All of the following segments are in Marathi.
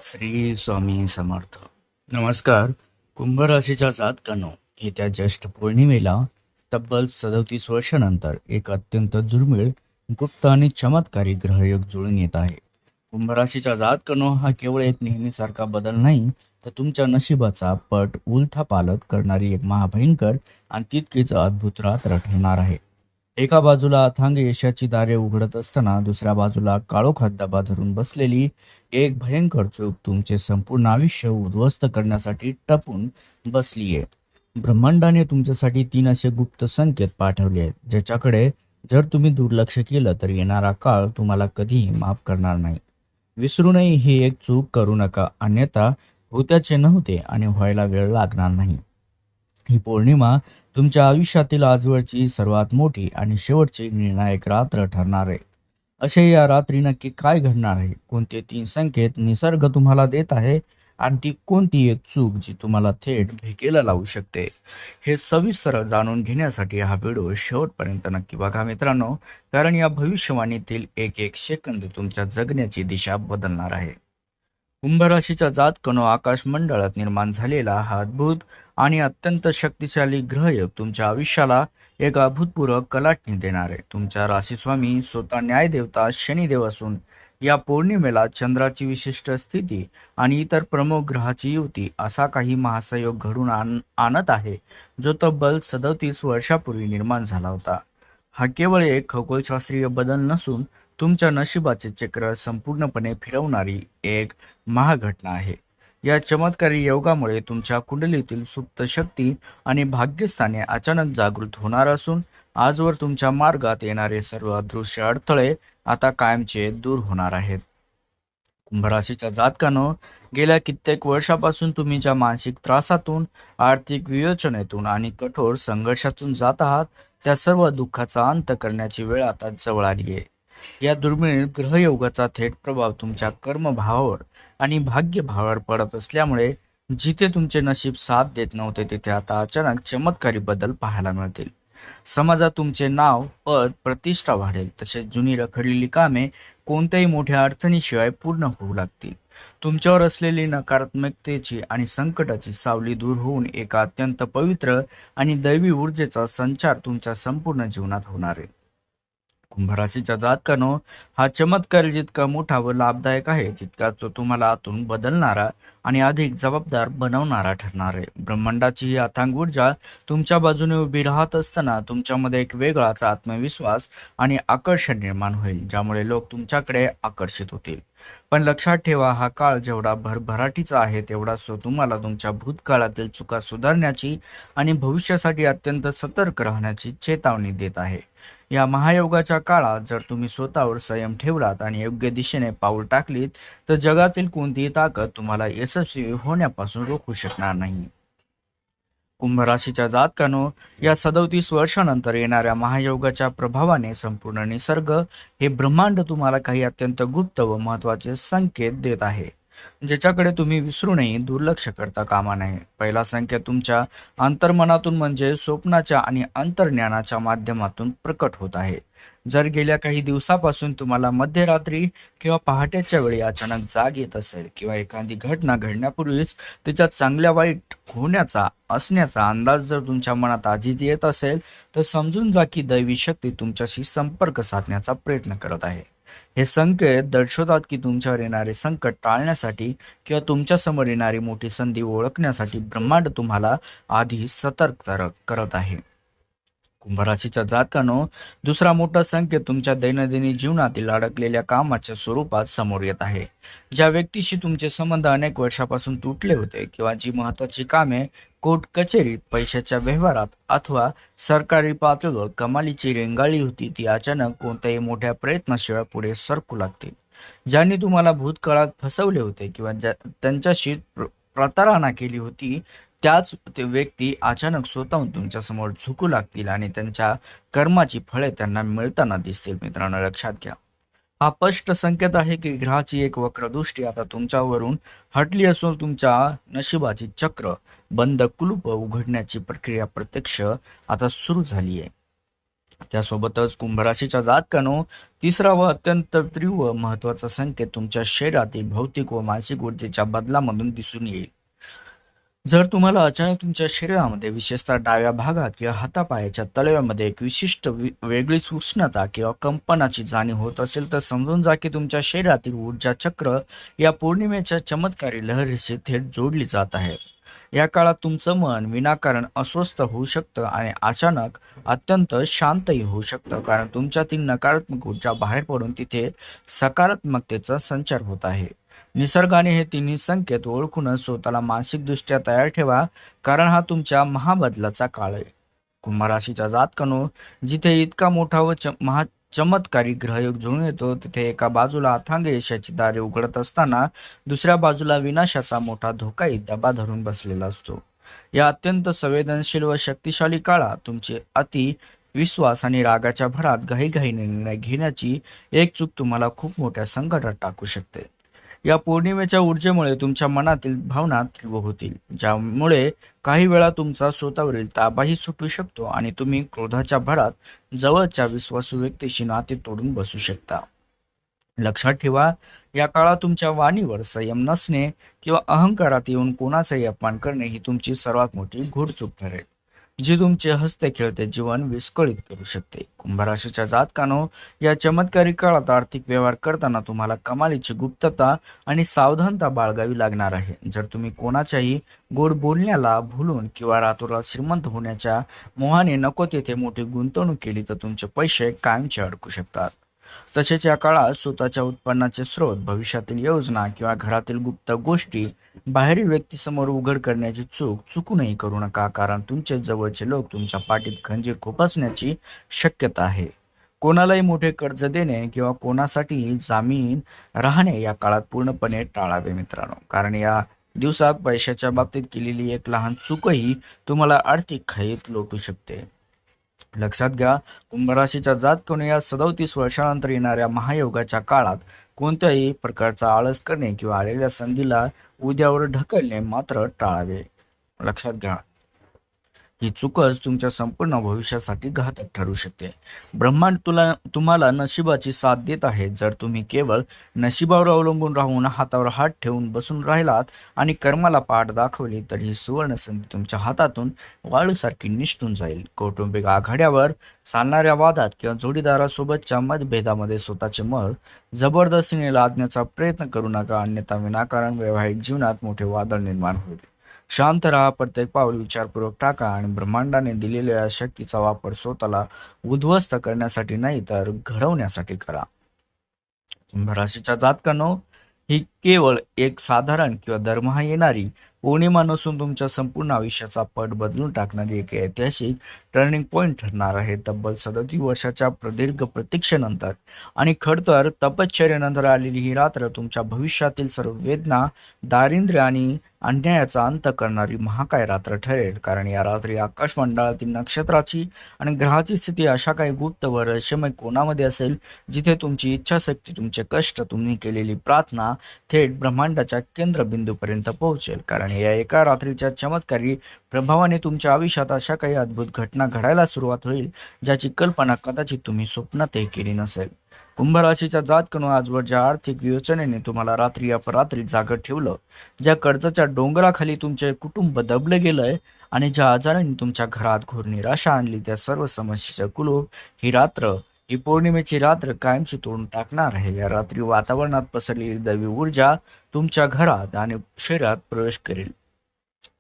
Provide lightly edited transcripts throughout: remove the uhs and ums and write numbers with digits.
श्री स्वामी समर्थ. नमस्कार. कुंभ राशीच्या जातकांनो, येत्या ज्येष्ठ पौर्णिमेला तब्बल 37 वर्षानंतर एक अत्यंत दुर्मिळ, गुप्त आणि चमत्कारी ग्रहयोग जुळून येत आहे. कुंभ राशीच्या जातकांनो, हा केवळ एक नेहमीसारखा बदल नाही, तर तुमच्या नशिबाचा पट उलथापालथ करणारी एक महाभयंकर आणि तितकीच अद्भुत रात्र ठरणार आहे. एका बाजूला अथांग यशाची दारे उघडत असताना दुसऱ्या बाजूला काळोखात दबा धरून बसलेली एक भयंकर चूक तुमचे संपूर्ण आयुष्य उद्ध्वस्त करण्यासाठी टपून बसलीये. ब्रह्मांडाने तुमच्यासाठी 3 असे गुप्त संकेत पाठवले आहेत, ज्याच्याकडे जर तुम्ही दुर्लक्ष केलं तर येणारा काळ तुम्हाला कधीही माफ करणार नाही. विसरूनही ही एक चूक करू नका, अन्यथा होत्याचे नव्हते आणि व्हायला वेळ लागणार नाही. ही पौर्णिमा तुमच्या आयुष्यातील आजवरची सर्वात मोठी आणि शेवटची निर्णायक रात्र ठरणार आहे. असे या रात्री नक्की काय घडणार आहे, कोणते 3 संकेत निसर्ग तुम्हाला देत आहे आणि ती कोणती एक चूक जी तुम्हाला थेट भेकेला लावू शकते, हे सविस्तर जाणून घेण्यासाठी हा व्हिडिओ शेवटपर्यंत नक्की बघा मित्रांनो, कारण या भविष्यवाणीतील एक एक सेकंद तुमच्या जगण्याची दिशा बदलणार आहे. कुंभ राशीच्या जातकांनो, आकाश मंडळात निर्माण झालेला हा अद्भुत आणि अत्यंत शक्तिशाली ग्रहयोग तुमच्या आयुष्याला एक अभूतपूर्व कलाटणी देणार आहे. तुमच्या राशीस्वामी स्वतः न्यायदेवता शनिदेव असून या पौर्णिमेला चंद्राची विशिष्ट स्थिती आणि इतर प्रमुख ग्रहाची युती असा काही महासयोग घडून आणत आहे, जो तब्बल 37 वर्षापूर्वी निर्माण झाला होता. हा केवळ एक खगोलशास्त्रीय बदल नसून तुमच्या नशिबाचे चक्र संपूर्णपणे फिरवणारी एक महाघटना आहे. या चमत्कारी योगामुळे तुमच्या कुंडलीतील सुप्त शक्ती आणि भाग्यस्थाने अचानक जागृत होणार असून आजवर तुमच्या मार्गात येणारे सर्व अदृश्य अडथळे आता कायमचे दूर होणार आहेत. कुंभराशीच्या जातकांनो, गेल्या कित्येक वर्षापासून तुम्ही ज्या मानसिक त्रासातून, आर्थिक विवेचनेतून आणि कठोर संघर्षातून जात आहात, त्या सर्व दुःखाचा अंत करण्याची वेळ आता जवळ आली आहे. या दुर्मिळ ग्रहयोगाचा थेट प्रभाव तुमच्या कर्मभावावर आणि भाग्यभावावर पडत असल्यामुळे जिथे तुमचे नशीब साथ देत नव्हते, तिथे आता अचानक चमत्कारी बदल पाहायला मिळतील. समाजात तुमचे नाव, पद, प्रतिष्ठा वाढेल. तसेच जुनी रखडलेली कामे कोणत्याही मोठ्या अडचणीशिवाय पूर्ण होऊ लागतील. तुमच्यावर असलेली नकारात्मकतेची आणि संकटाची सावली दूर होऊन एका अत्यंत पवित्र आणि दैवी ऊर्जेचा संचार तुमच्या संपूर्ण जीवनात होणार आहे. कुंभराशीच्या जातकांनो, हा चमत्कार जितका मोठा व लाभदायक आहे, तितकाच तो तुम्हाला आतून बदलणारा आणि अधिक जबाबदार बनवणारा ठरणार आहे. ब्रह्मांडाची ही अथांग ऊर्जा तुमच्या बाजूने उभी राहत असताना तुमच्यामध्ये एक वेगळाच आत्मविश्वास आणि आकर्षण निर्माण होईल, ज्यामुळे लोक तुमच्याकडे आकर्षित होतील. पण लक्षात ठेवा, हा काळ जेवढा भरभराटीचा आहे, तेवढाच तो तुम्हाला तुमच्या भूतकाळातील चुका सुधारण्याची आणि भविष्यासाठी अत्यंत सतर्क राहण्याची चेतावणी देत आहे. या महायोगाच्या काळात जर तुम्ही स्वतःवर संयम ठेवलात आणि योग्य दिशेने पाऊल टाकलीत, तर जगातील कोणतीही ताकद तुम्हाला यशस्वी होण्यापासून रोखू शकणार नाही. कुंभ राशीच्या जातकांनो, या 37 वर्षानंतर येणाऱ्या महायोगाच्या प्रभावाने संपूर्ण निसर्ग, हे ब्रह्मांड तुम्हाला काही अत्यंत गुप्त व महत्त्वाचे संकेत देत आहे, ज्याच्याकडे तुम्ही विसरूनही दुर्लक्ष करता कामा नये. पहिला संकेत तुमच्या अंतर्मनातून म्हणजे स्वप्नाच्या आणि अंतर्ज्ञानाच्या माध्यमातून प्रकट होत आहे. जर गेल्या काही दिवसापासून तुम्हाला मध्यरात्री किंवा पहाटेच्या वेळी अचानक जाग येत असेल, किंवा एखादी घटना घडण्यापूर्वीच तिच्या चांगल्या वाईट होण्याचा असण्याचा अंदाज जर तुमच्या मनात आधीच येत असेल, तर समजून जा की दैवी शक्ती तुमच्याशी संपर्क साधण्याचा प्रयत्न करत आहे. हे संकेत दर्शवतात की तुमच्यावर येणारे संकट टाळण्यासाठी किंवा तुमच्या समोर येणारी मोठी संधी ओळखण्यासाठी ब्रह्मांड तुम्हाला आधी सतर्क करत आहे. कुंभराशीच्या जातकांनो, दुसरा मोठा संकेत तुमच्या दैनंदिन जीवनातील अडकलेल्या कामाच्या स्वरूपात समोर येत आहे. ज्या व्यक्तीशी तुमचे संबंध अनेक वर्षापासून तुटले होते, किंवा जी महत्त्वाची कामे कोर्ट कचेरीत, पैशाच्या व्यवहारात अथवा सरकारी पातळीवर कमालीची रेंगाळली होती, ती अचानक कोणत्याही मोठ्या प्रयत्नाशिवाय पुढे सरकू लागतील. ज्यांनी तुम्हाला भूतकाळात फसवले होते किंवा त्यांच्याशी प्रतारणा केली होती, त्याच ते व्यक्ती अचानक स्वतःहून तुमच्यासमोर झुकू लागतील आणि त्यांच्या कर्माची फळे त्यांना मिळताना दिसतील. मित्रांनो, लक्षात घ्या, हा स्पष्ट संकेत आहे की ग्रहाची एक वक्रदृष्टी आता तुमच्यावरून हटली असून तुमच्या नशिबाची चक्र, बंद कुलूप उघडण्याची प्रक्रिया प्रत्यक्ष आता सुरू झाली आहे. त्यासोबतच कुंभराशीच्या जातकानो तिसरा व अत्यंत तीव्र महत्वाचा संकेत तुमच्या शरीरातील भौतिक व मानसिक ऊर्जेच्या बदलामधून दिसून येईल. जर तुम्हाला अचानक तुमच्या शरीरामध्ये विशेषतः डाव्या भागात किंवा हातापायाच्या तळव्यामध्ये एक विशिष्ट वेगळीच उष्णता किंवा कंपनाची जाणीव होत असेल तर समजून जा की तुमच्या शरीरातील ऊर्जा चक्र या पौर्णिमेच्या चमत्कारी लहरीशी थेट जोडली जात आहे. या काळात तुमचं मन विनाकारण अस्वस्थ होऊ शकतं आणि अचानक अत्यंत शांतही होऊ शकतं, कारण तुमच्यातील नकारात्मक ऊर्जा बाहेर पडून तिथे सकारात्मकतेचा संचार होत आहे. निसर्गाने हे तिन्ही संकेत ओळखूनच स्वतःला मानसिकदृष्ट्या तयार ठेवा, कारण हा तुमच्या महाबदलाचा काळ आहे. कुंभराशीच्या जातकानो, जिथे इतका मोठा व चमत्कारी ग्रहयोग जुळून येतो तिथे एका बाजूला अथांग यशाची दारे उघडत असताना दुसऱ्या बाजूला विनाशाचा मोठा धोकाही दबा धरून बसलेला असतो. या अत्यंत संवेदनशील व शक्तिशाली काळात तुमचे अति विश्वास आणि रागाच्या भरात घाईघाईने निर्णय घेण्याची एक चूक तुम्हाला खूप मोठ्या संकटात टाकू शकते. या पौर्णिमेच्या ऊर्जेमुळे तुमच्या मनातील भावना तीव्र होतील, ज्यामुळे काही वेळा तुमचा स्वतःवरील ताबाही सुटू शकतो आणि तुम्ही क्रोधाच्या भरात जवळच्या विश्वासू व्यक्तीशी नाते तोडून बसू शकता. लक्षात ठेवा, या काळात तुमच्या वाणीवर संयम नसणे किंवा अहंकारात येऊन कोणाचाही अपमान करणे ही तुमची सर्वात मोठी घोडचूक ठरेल, जी तुमचे हसते खेळते जीवन विस्कळीत करू शकते. कुंभराशीच्या जातकानो, या चमत्कारी काळात आर्थिक व्यवहार करताना तुम्हाला कमालीची गुप्तता आणि सावधानता बाळगावी लागणार आहे. जर तुम्ही कोणाच्याही गोड बोलण्याला भुलून किंवा रातोरात श्रीमंत होण्याच्या मोहाने नको तेथे मोठी गुंतवणूक केली तर तुमचे पैसे कायमचे अडकू शकतात. तसेच या काळात स्वतःच्या उत्पन्नाचे स्रोत, भविष्यातील योजना किंवा घरातील गुप्त गोष्टी बाहेरील व्यक्तीसमोर उघड करण्याची चुकूनही करू नका, कारण तुमचे जवळचे लोक तुमच्या पाठीत खंजीर खुपसण्याची शक्यता आहे. कोणालाही मोठे कर्ज देणे किंवा कोणासाठी जामीन राहणे या काळात पूर्णपणे टाळावे मित्रांनो, कारण या दिवसात पैशाच्या बाबतीत केलेली एक लहान चूकही तुम्हाला आर्थिक खाईत लोटू शकते. लक्षात घ्या, कुंभराशीच्या जातकाने या 37 वर्षानंतर येणाऱ्या महायोगाच्या काळात कोणत्याही प्रकारचा आळस करणे किंवा आलेल्या संधीला उद्यावर ढकलणे मात्र टाळावे. लक्षात घ्या, ही चूकच तुमच्या संपूर्ण भविष्यासाठी घातक ठरू शकते. ब्रह्मांड तुम्हाला नशिबाची साथ देत आहे. जर तुम्ही केवळ नशिबावर अवलंबून राहून हातावर हात ठेवून बसून राहिलात आणि कर्माला पाठ दाखवली तर ही सुवर्ण संधी तुमच्या हातातून वाळूसारखी निसटून जाईल. कौटुंबिक आघाड्यावर चालणाऱ्या वादात किंवा जोडीदारासोबतच्या मतभेदामध्ये स्वतःचे मत जबरदस्तीने लादण्याचा प्रयत्न करू नका, अन्यथा विनाकारण वैवाहिक जीवनात मोठे वादळ निर्माण होईल. शांत राहा, प्रत्येक पाऊल विचारपूर्वक टाका आणि ब्रह्मांडाने दिलेल्या शक्तीचा वापर स्वतःला उद्ध्वस्त करण्यासाठी नाही तर घडवण्यासाठी करा. कुंभ राशीच्या जातकांनो, ही केवळ एक साधारण किंवा दरमहा येणारी पौर्णिमा नसून तुमच्या संपूर्ण आयुष्याचा पट बदलून टाकणारी एक ऐतिहासिक टर्निंग पॉइंट ठरणार आहे. तब्बल 37 वर्षाच्या प्रदीर्घ प्रतीक्षेनंतर आणि खडतर तपश्चर्येनंतर आलेली ही रात्र तुमच्या भविष्यातील सर्व वेदना, दारिद्र्य आणि अन्यायाचा अंत करणारी महाकाय रात्र ठरेल, कारण या रात्री आकाशमंडळातील नक्षत्राची आणि ग्रहाची स्थिती अशा काही गुप्त व रहस्यमय कोणामध्ये असेल जिथे तुमची इच्छाशक्ती, तुमचे कष्ट, तुम्ही केलेली प्रार्थना थेट ब्रह्मांडाच्या केंद्रबिंदूपर्यंत पोहोचेल. कारण या एका रात्रीच्या चमत्कारी प्रभावाने तुमच्या आयुष्यात अशा काही अद्भुत घटना घडायला सुरुवात होईल ज्याची कल्पना कदाचित तुम्ही स्वप्नातही केली नसेल. कुंभ राशीच्या जातकानो, आजवर ज्या आर्थिक योजनेने तुम्हाला रात्री अपरात्री जागं ठेवलं, ज्या कर्जाच्या डोंगराखाली तुमचे कुटुंब दबले गेलंय आणि ज्या आजाराने तुमच्या घरात घोर निराशा आणली, त्या सर्व समस्येचं कुलूप ही पौर्णिमेची रात्र कायमची तोडून टाकणार आहे. या रात्री वातावरणात पसरलेली दैवी ऊर्जा तुमच्या घरात आणि शरीरात प्रवेश करेल,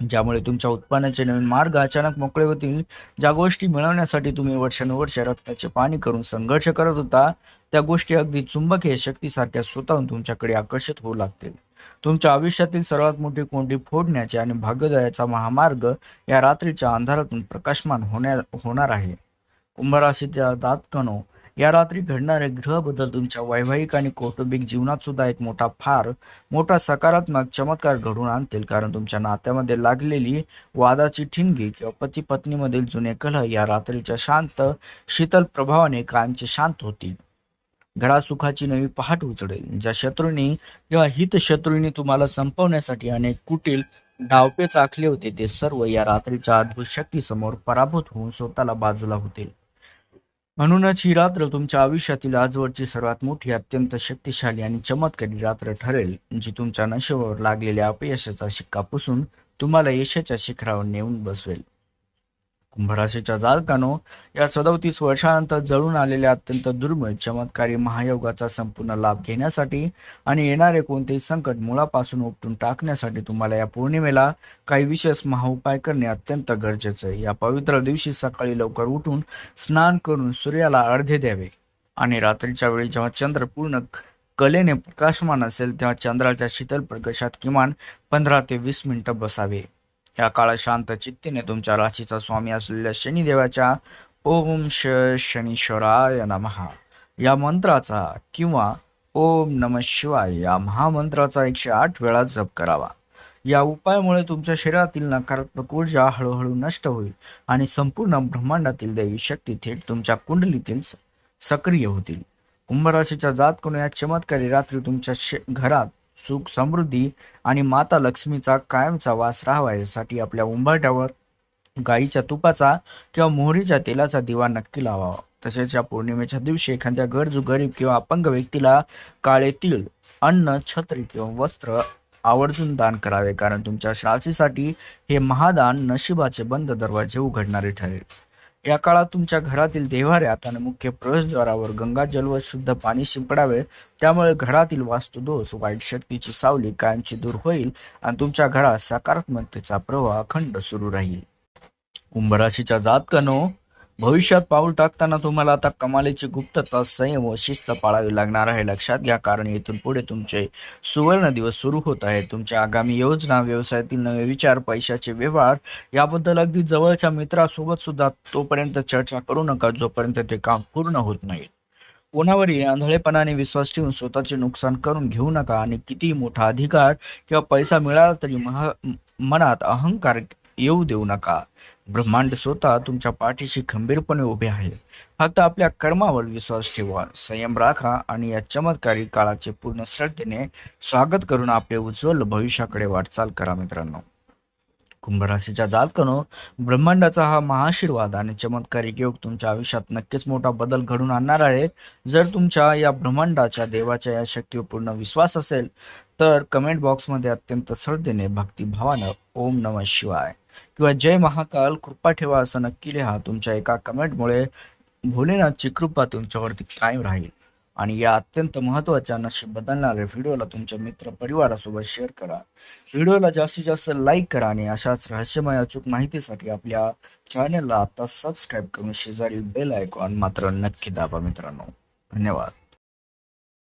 ज्यामुळे तुमच्या उत्पन्नाचे नवीन मार्ग अचानक मोकळे होतील. ज्या गोष्टी मिळवण्यासाठी तुम्ही वर्षानुवर्षे रक्ताचे पाणी करून संघर्ष करत होता, त्या गोष्टी अगदी चुंबकीय शक्तीसारख्या स्वतःहून तुमच्याकडे आकर्षित होऊ लागतील. तुमच्या आयुष्यातील सर्वात मोठी कोंडी फोडण्याचे आणि भाग्योदयाचा महामार्ग या रात्रीच्या अंधारातून प्रकाशमान होणार आहे. कुंभ राशीच्या जातकानो, या रात्री घडणारे ग्रह बदल तुमच्या वैवाहिक आणि कौटुंबिक जीवनात सुद्धा एक फार मोठा सकारात्मक चमत्कार घडवून आणतील, कारण तुमच्या नात्यामध्ये लागलेली वादाची ठिणगी किंवा पती पत्नीमधील जुने कलह या रात्रीच्या शांत शीतल प्रभावाने कायमचे शांत होतील. घरात सुखाची नवी पहाट उजळेल. ज्या शत्रूंनी किंवा हितशत्रूंनी तुम्हाला संपवण्यासाठी अनेक कुटील डावपेच आखले होते, ते सर्व या रात्रीच्या अद्भुत शक्तीसमोर पराभूत होऊन स्वतःला बाजूला होतील. म्हणूनच ही रात्र तुमच्या आयुष्यातील आजवरची सर्वात मोठी, अत्यंत शक्तिशाली आणि चमत्कारी रात्र ठरेल, जी तुमच्या नशिबावर लागलेल्या अपयशाचा शिक्का पुसून तुम्हाला यशाच्या शिखरावर नेऊन बसवेल. कुंभराशीच्या जातकानो, या 37 वर्षानंतर जळून आलेल्या अत्यंत दुर्मिळ चमत्कारी महायोगाचा संपूर्ण लाभ घेण्यासाठी आणि येणारे कोणतेही संकट मुळापासून उपटून टाकण्यासाठी तुम्हाला या पौर्णिमेला काही विशेष महाउपाय करणे अत्यंत गरजेचं आहे. या पवित्र दिवशी सकाळी लवकर उठून स्नान करून सूर्याला अर्घ्य द्यावे आणि रात्रीच्या वेळी जेव्हा चंद्र पूर्ण कलेने प्रकाशमान असेल तेव्हा चंद्राच्या शीतल प्रकाशात किमान 15 ते 20 मिनिटं बसावे. या काळात शांत चित्तीने तुमच्या राशीचा स्वामी असलेल्या शनिदेवाच्या ओम शनीश्वराय नमः या मंत्राचा किंवा ओम नमः शिवाय या महामंत्राचा 108 वेळा जप करावा. या उपायामुळे तुमच्या शरीरातील नकारात्मक ऊर्जा हळूहळू नष्ट होईल आणि संपूर्ण ब्रह्मांडातील दैवी शक्ती थेट तुमच्या कुंडलीतील सक्रिय होतील. कुंभराशीच्या जातकानो, या चमत्कारी रात्री तुमच्या घरात सुख, समृद्धी आणि माता लक्ष्मीचा कायमचा वास राहावा यासाठी आपल्या उंबरठ्यावर गाईच्या तुपाचा किंवा मोहरीच्या तेलाचा दिवा नक्की लावावा. तसेच या पौर्णिमेच्या दिवशी एखाद्या गरीब किंवा अपंग व्यक्तीला काळे तीळ, अन्न, छत्री किंवा वस्त्र आवर्जून दान करावे, कारण तुमच्या राशीसाठी हे महादान नशिबाचे बंद दरवाजे उघडणारे ठरेल. या काळात तुमच्या घरातील देव्हाऱ्यात आणि मुख्य प्रवेशद्वारावर गंगाजल व शुद्ध पाणी शिंपडावे. त्यामुळे घरातील वास्तुदोष, वाईट शक्तीची सावली कायमची दूर होईल आणि तुमच्या घरात सकारात्मकतेचा प्रवाह अखंड सुरू राहील. कुंभराशीच्या जातकानो, भविष्यात पाऊल टाकताना तुम्हाला आता कमालीची गुप्तता, संयम व शिस्त पाळावी लागणार आहे. लक्षात घ्या, कारण येथून पुढे तुमचे सुवर्ण दिवस सुरू होत आहेत. तुमच्या आगामी योजना, व्यवसायातील नवे विचार, पैशाचे व्यवहार याबद्दल अगदी जवळच्या मित्रासोबत सुद्धा तोपर्यंत चर्चा करू नका जोपर्यंत ते काम पूर्ण होत नाही. कोणावरही आंधळेपणाने विश्वास ठेवून स्वतःचे नुकसान करून घेऊ नका आणि कितीही मोठा अधिकार किंवा पैसा मिळाला तरी मनात अहंकार येऊ देऊ नका. ब्रह्मांड स्वतः तुमच्या पाठीशी खंबीरपणे उभे आहे. फक्त आपल्या कर्मावर विश्वास ठेवा, संयम राखा आणि या चमत्कारी काळाचे पूर्ण श्रद्धेने स्वागत करून आपले उज्ज्वल भविष्याकडे वाटचाल करा. मित्रांनो, कुंभराशीच्या जातकानो, ब्रह्मांडाचा हा महाआशीर्वाद आणि चमत्कारी योग तुमच्या आयुष्यात नक्कीच मोठा बदल घडून आणणार आहे. जर तुमच्या या ब्रह्मांडाच्या देवाच्या या शक्तीवर पूर्ण विश्वास असेल तर कमेंट बॉक्समध्ये अत्यंत श्रद्धेने, भक्तिभावानं ओम नमः शिवाय किंवा जय महाकाल कृपा ठेवा असं नक्की लिहा. तुमच्या एका कमेंटमुळे भोलेनाथची कृपा तुमच्यावरती कायम राहील. आणि या अत्यंत महत्त्वाच्या नशीब बदलणाऱ्या व्हिडिओला तुमच्या मित्र परिवारासोबत शेअर करा. व्हिडिओला जास्तीत जास्त लाईक करा आणि अशाच रहस्यमय अचूक माहितीसाठी आपल्या चॅनलला आता सबस्क्राईब करून शेजारील बेल आयकॉन मात्र नक्की दाबा. मित्रांनो, धन्यवाद.